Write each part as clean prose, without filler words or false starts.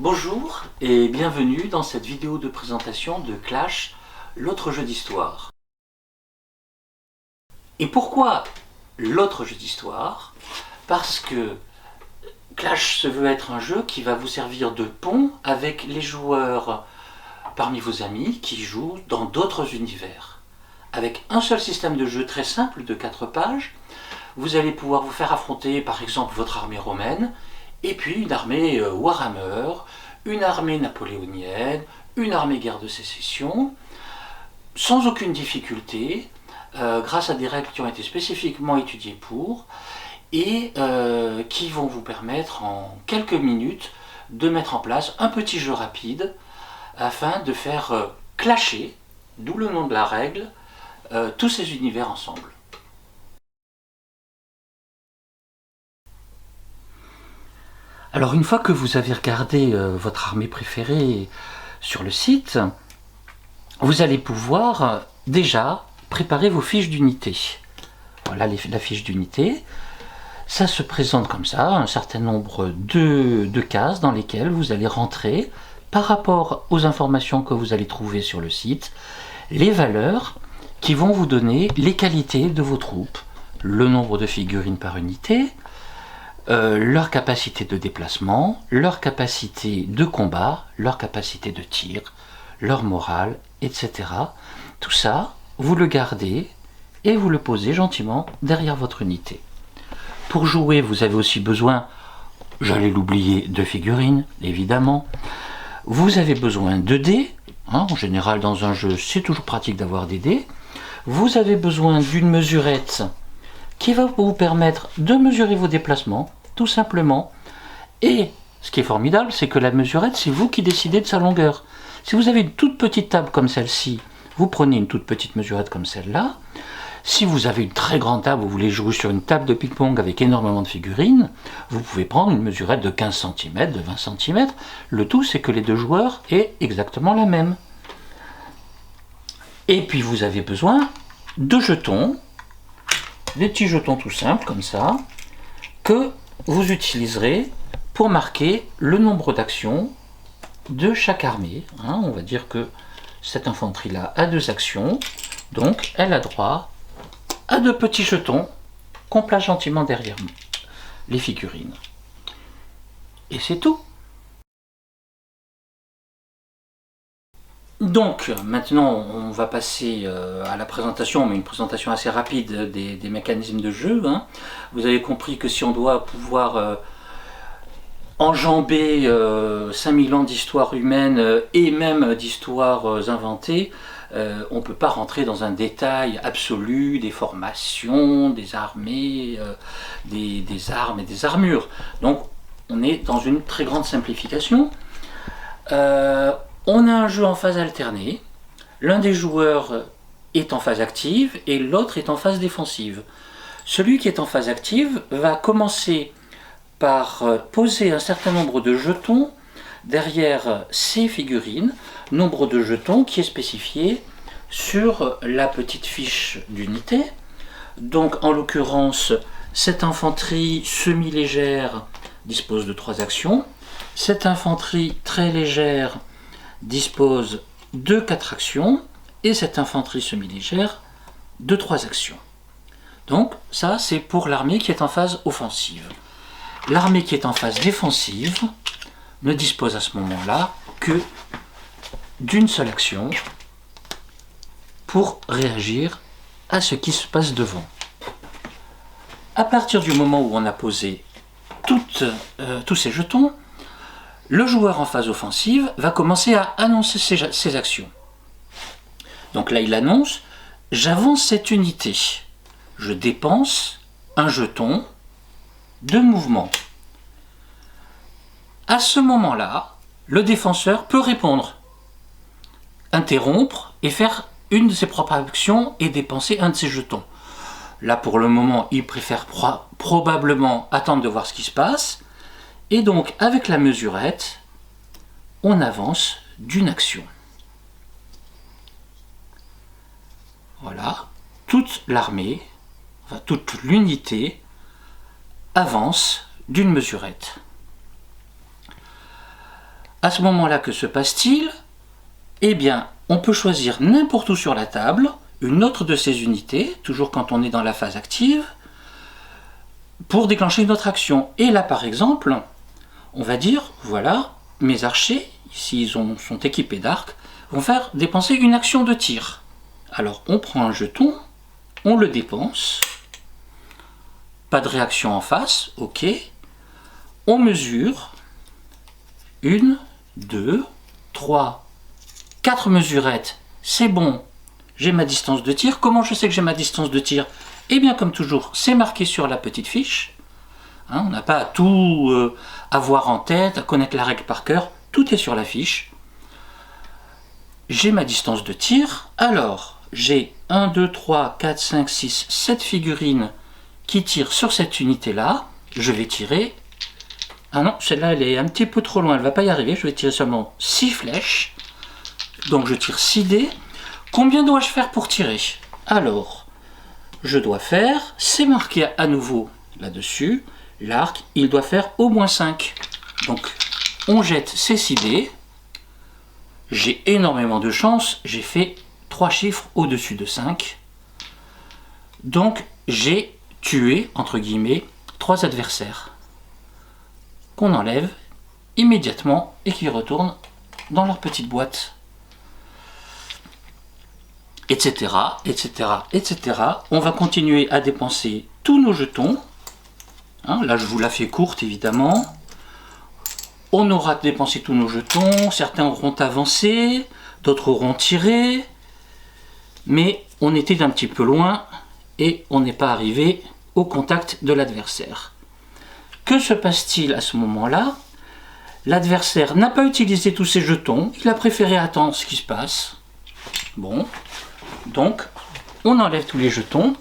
Bonjour et bienvenue dans cette vidéo de présentation de Clash, l'autre jeu d'histoire. Et pourquoi l'autre jeu d'histoire? Parce que Clash se veut être un jeu qui va vous servir de pont avec les joueurs parmi vos amis qui jouent dans d'autres univers. Avec un seul système de jeu très simple de 4 pages, vous allez pouvoir vous faire affronter par exemple votre armée romaine, et puis une armée Warhammer, une armée napoléonienne, une armée guerre de sécession, sans aucune difficulté, grâce à des règles qui ont été spécifiquement étudiées pour, et qui vont vous permettre en quelques minutes de mettre en place un petit jeu rapide afin de faire clasher, d'où le nom de la règle, tous ces univers ensemble. Alors une fois que vous avez regardé votre armée préférée sur le site, vous allez pouvoir déjà préparer vos fiches d'unité. Voilà la fiche d'unité. Ça se présente comme ça, un certain nombre de cases dans lesquelles vous allez rentrer, par rapport aux informations que vous allez trouver sur le site, les valeurs qui vont vous donner les qualités de vos troupes, le nombre de figurines par unité, leur capacité de déplacement, leur capacité de combat, leur capacité de tir, leur morale, etc. Tout ça, vous le gardez et vous le posez gentiment derrière votre unité. Pour jouer, vous avez aussi besoin, j'allais l'oublier, de figurines, évidemment. Vous avez besoin de dés, en général dans un jeu c'est toujours pratique d'avoir des dés. Vous avez besoin d'une mesurette qui va vous permettre de mesurer vos déplacements, tout simplement. Et ce qui est formidable, c'est que la mesurette, c'est vous qui décidez de sa longueur. Si vous avez une toute petite table comme celle-ci, vous prenez une toute petite mesurette comme celle-là. Si vous avez une très grande table, vous voulez jouer sur une table de ping-pong avec énormément de figurines, vous pouvez prendre une mesurette de 15 cm, de 20 cm. Le tout, c'est que les deux joueurs aient exactement la même. Et puis vous avez besoin de jetons, des petits jetons tout simples comme ça, que vous utiliserez pour marquer le nombre d'actions de chaque armée. On va dire que cette infanterie-là a 2 actions, donc elle a droit à 2 petits jetons qu'on place gentiment derrière les figurines. Et c'est tout. Donc maintenant on va passer à la présentation, mais une présentation assez rapide des mécanismes de jeu. Vous avez compris que si on doit pouvoir enjamber 5000 ans d'histoire humaine et même d'histoires inventées, on ne peut pas rentrer dans un détail absolu des formations, des armées, des armes et des armures. Donc on est dans une très grande simplification. On a un jeu en phase alternée, l'un des joueurs est en phase active et l'autre est en phase défensive. Celui qui est en phase active va commencer par poser un certain nombre de jetons derrière ses figurines, nombre de jetons qui est spécifié sur la petite fiche d'unité. Donc en l'occurrence, cette infanterie semi-légère dispose de 3 actions, cette infanterie très légère dispose de 4 actions et cette infanterie semi-légère de 3 actions. Donc ça c'est pour l'armée qui est en phase offensive. L'armée qui est en phase défensive ne dispose à ce moment-là que d'une seule action pour réagir à ce qui se passe devant. À partir du moment où on a posé tous ces jetons, le joueur en phase offensive va commencer à annoncer ses actions. Donc là, il annonce « J'avance cette unité. Je dépense un jeton de mouvement. » À ce moment-là, le défenseur peut répondre, interrompre et faire une de ses propres actions et dépenser un de ses jetons. Là, pour le moment, il préfère probablement attendre de voir ce qui se passe. Et donc, avec la mesurette, on avance d'une action. Voilà, toute l'armée, enfin toute l'unité, avance d'une mesurette. À ce moment-là, que se passe-t-il? Eh bien, on peut choisir n'importe où sur la table une autre de ces unités, toujours quand on est dans la phase active, pour déclencher une autre action. Et là, par exemple, on va dire, voilà, mes archers, ici ils sont équipés d'arcs, vont faire dépenser une action de tir. Alors, on prend un jeton, on le dépense, pas de réaction en face, ok, on mesure, 1, 2, 3, 4 mesurettes, c'est bon, j'ai ma distance de tir. Comment je sais que j'ai ma distance de tir? Eh bien, comme toujours, c'est marqué sur la petite fiche. Hein, on n'a pas à tout avoir en tête, à connaître la règle par cœur, tout est sur la fiche. J'ai ma distance de tir, alors j'ai 1, 2, 3, 4, 5, 6, 7 figurines qui tirent sur cette unité-là. Je vais tirer... Ah non, celle-là, elle est un petit peu trop loin, elle ne va pas y arriver. Je vais tirer seulement 6 flèches. Donc je tire 6 dés. Combien dois-je faire pour tirer? Alors, je dois faire, c'est marqué à nouveau là-dessus, l'arc, il doit faire au moins 5. Donc, on jette ces 6 dés. J'ai énormément de chance, j'ai fait 3 chiffres au-dessus de 5. Donc, j'ai tué, entre guillemets, 3 adversaires qu'on enlève immédiatement et qui retournent dans leur petite boîte. Etc., etc., etc. On va continuer à dépenser tous nos jetons. Hein, là, je vous la fais courte, évidemment. On aura dépensé tous nos jetons. Certains auront avancé, d'autres auront tiré. Mais on était d'un petit peu loin et on n'est pas arrivé au contact de l'adversaire. Que se passe-t-il à ce moment-là? L'adversaire n'a pas utilisé tous ses jetons. Il a préféré attendre ce qui se passe. Bon. Donc, on enlève tous les jetons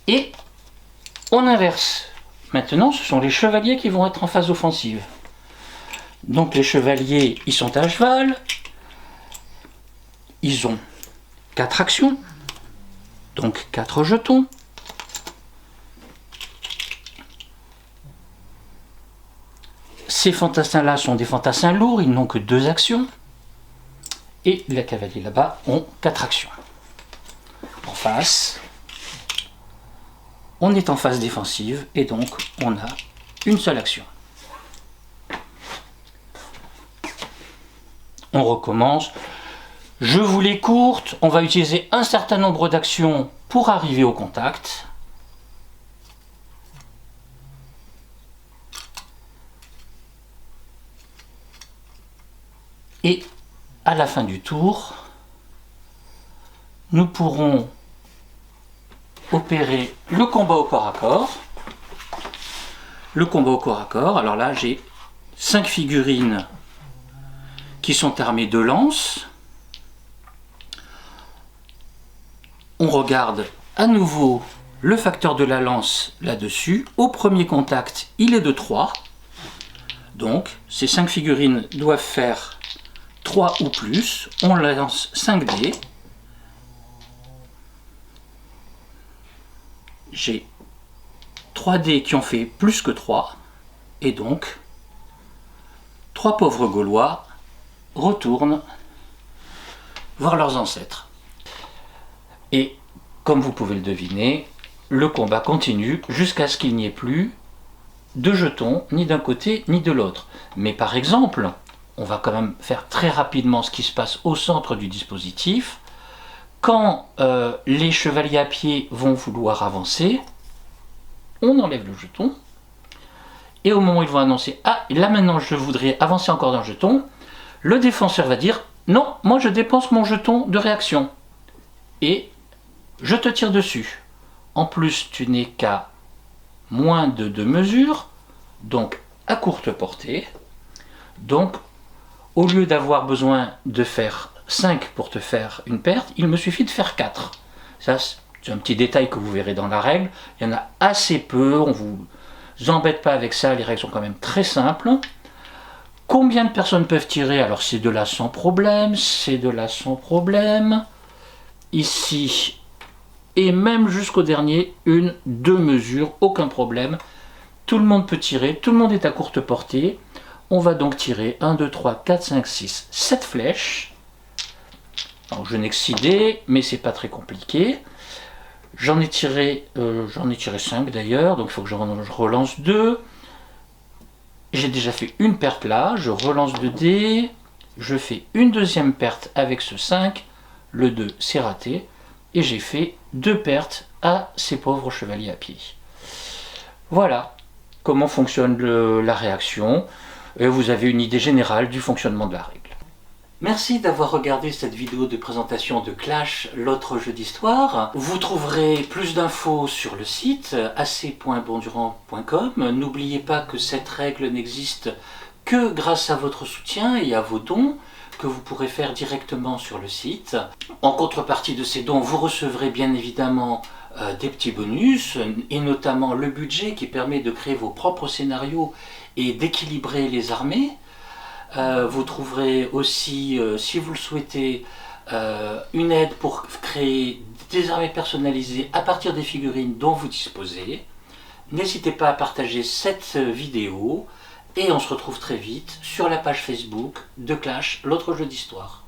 et on inverse. Maintenant, ce sont les chevaliers qui vont être en phase offensive. Donc, les chevaliers, ils sont à cheval. Ils ont 4 actions, donc 4 jetons. Ces fantassins-là sont des fantassins lourds, ils n'ont que 2 actions. Et les cavaliers là-bas ont 4 actions. En face, on est en phase défensive et donc on a une seule action. On recommence. Je vous les courte. On va utiliser un certain nombre d'actions pour arriver au contact. Et à la fin du tour, nous pourrons opérer le combat au corps à corps. Le combat au corps à corps, alors là j'ai 5 figurines qui sont armées de lances. On regarde à nouveau le facteur de la lance là-dessus. Au premier contact, il est de 3. Donc ces 5 figurines doivent faire 3 ou plus, on lance 5 dés. J'ai 3 dés qui ont fait plus que 3, et donc 3 pauvres Gaulois retournent voir leurs ancêtres. Et comme vous pouvez le deviner, le combat continue jusqu'à ce qu'il n'y ait plus de jetons, ni d'un côté ni de l'autre. Mais par exemple, on va quand même faire très rapidement ce qui se passe au centre du dispositif. Quand les chevaliers à pied vont vouloir avancer, on enlève le jeton. Et au moment où ils vont annoncer « Ah, là maintenant je voudrais avancer encore d'un jeton », le défenseur va dire « Non, moi je dépense mon jeton de réaction. Et je te tire dessus. En plus, tu n'es qu'à moins de 2 mesures, donc à courte portée. Donc, au lieu d'avoir besoin de faire 5 pour te faire une perte, il me suffit de faire 4. Ça, c'est un petit détail que vous verrez dans la règle. Il y en a assez peu, on ne vous embête pas avec ça, les règles sont quand même très simples. Combien de personnes peuvent tirer? Alors c'est de là sans problème, c'est de là sans problème. Ici, et même jusqu'au dernier, 1, 2 mesures, aucun problème. Tout le monde peut tirer, tout le monde est à courte portée. On va donc tirer 1, 2, 3, 4, 5, 6, 7 flèches. Alors, je n'ai que 6 dés, mais c'est pas très compliqué. J'en ai tiré 5 d'ailleurs, donc il faut que je relance 2. J'ai déjà fait une perte là, je relance 2 dés. Je fais une deuxième perte avec ce 5. Le 2, c'est raté. Et j'ai fait 2 pertes à ces pauvres chevaliers à pied. Voilà comment fonctionne la réaction. Et vous avez une idée générale du fonctionnement de la règle. Merci d'avoir regardé cette vidéo de présentation de Clash, l'autre jeu d'histoire. Vous trouverez plus d'infos sur le site ac.bondurant.com. N'oubliez pas que cette règle n'existe que grâce à votre soutien et à vos dons que vous pourrez faire directement sur le site. En contrepartie de ces dons, vous recevrez bien évidemment des petits bonus, et notamment le budget qui permet de créer vos propres scénarios et d'équilibrer les armées. Vous trouverez aussi, si vous le souhaitez, une aide pour créer des armées personnalisées à partir des figurines dont vous disposez. N'hésitez pas à partager cette vidéo et on se retrouve très vite sur la page Facebook de Clash, l'autre jeu d'histoire.